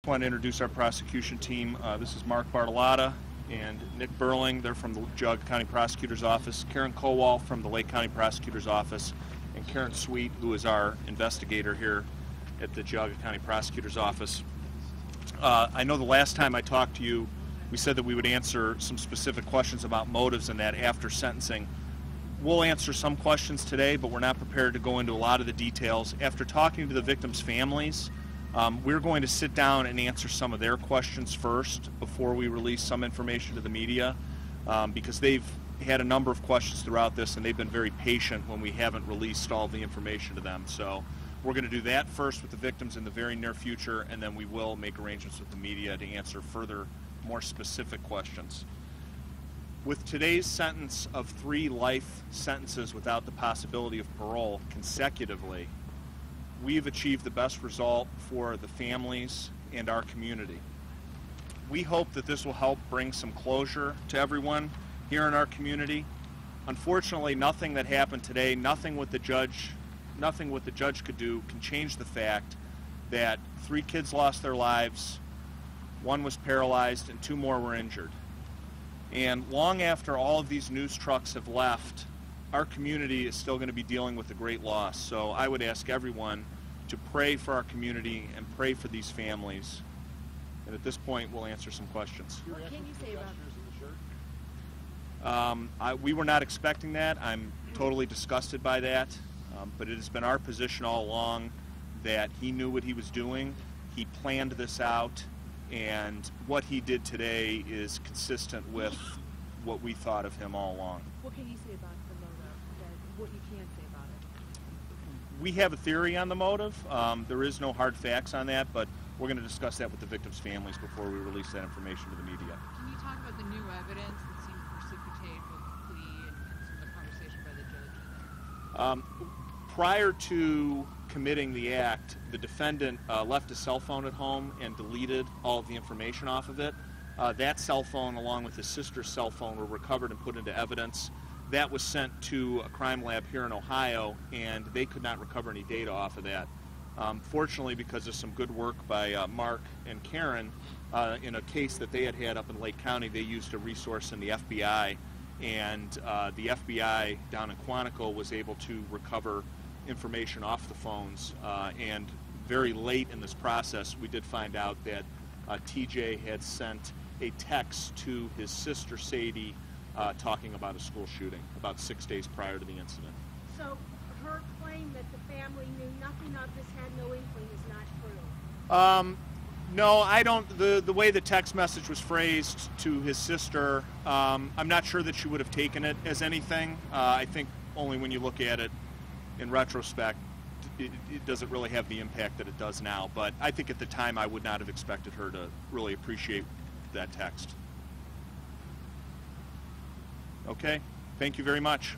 want to introduce our prosecution team. This is Mark Bartolotta and Nick Burling. They're from the Geauga County Prosecutor's Office. Karen Kowal from the Lake County Prosecutor's Office. And Karen Sweet, who is our investigator here at the Geauga County Prosecutor's Office. I know the last time I talked to you, we said that we would answer some specific questions about motives and that after sentencing. We'll answer some questions today, but we're not prepared to go into a lot of the details. After talking to the victims' families, we're going to sit down and answer some of their questions first before we release some information to the media, because they've had a number of questions throughout this and they've been very patient when we haven't released all the information to them. So we're going to do that first with the victims in the very near future, and then we will make arrangements with the media to answer further, more specific questions. With today's sentence of 3 life sentences without the possibility of parole consecutively, we've achieved the best result for the families and our community. We hope that this will help bring some closure to everyone here in our community. Unfortunately, nothing that happened today, nothing what the judge could do can change the fact that 3 kids lost their lives, 1 was paralyzed, and 2 more were injured. And long after all of these news trucks have left, our community is still going to be dealing with a great loss. So I would ask everyone to pray for our community and pray for these families. And at this point, we'll answer some questions. What can you say about We were not expecting that. I'm totally disgusted by that. But it has been our position all along that he knew what he was doing. He planned this out. And what he did today is consistent with what we thought of him all along. What can you say about the motive? What you can say about it? We have a theory on the motive. There is no hard facts on that, but we're going to discuss that with the victims' families before we release that information to the media. Can you talk about the new evidence that seemed to precipitate both the plea and some of the conversation by the judge? Prior to committing the act, the defendant left a cell phone at home and deleted all of the information off of it. That cell phone, along with his sister's cell phone, were recovered and put into evidence. That was sent to a crime lab here in Ohio, and they could not recover any data off of that. Fortunately, because of some good work by Mark and Karen, in a case that they had up in Lake County, they used a resource in the FBI, and the FBI down in Quantico was able to recover information off the phones, and very late in this process we did find out that TJ had sent a text to his sister Sadie talking about a school shooting about 6 days prior to the incident. So her claim that the family knew nothing of this, had no inkling, is not true? No, I don't. The way the text message was phrased to his sister, I'm not sure that she would have taken it as anything. I think only when you look at it in retrospect, it doesn't really have the impact that it does now. But I think at the time I would not have expected her to really appreciate that text. Okay, thank you very much.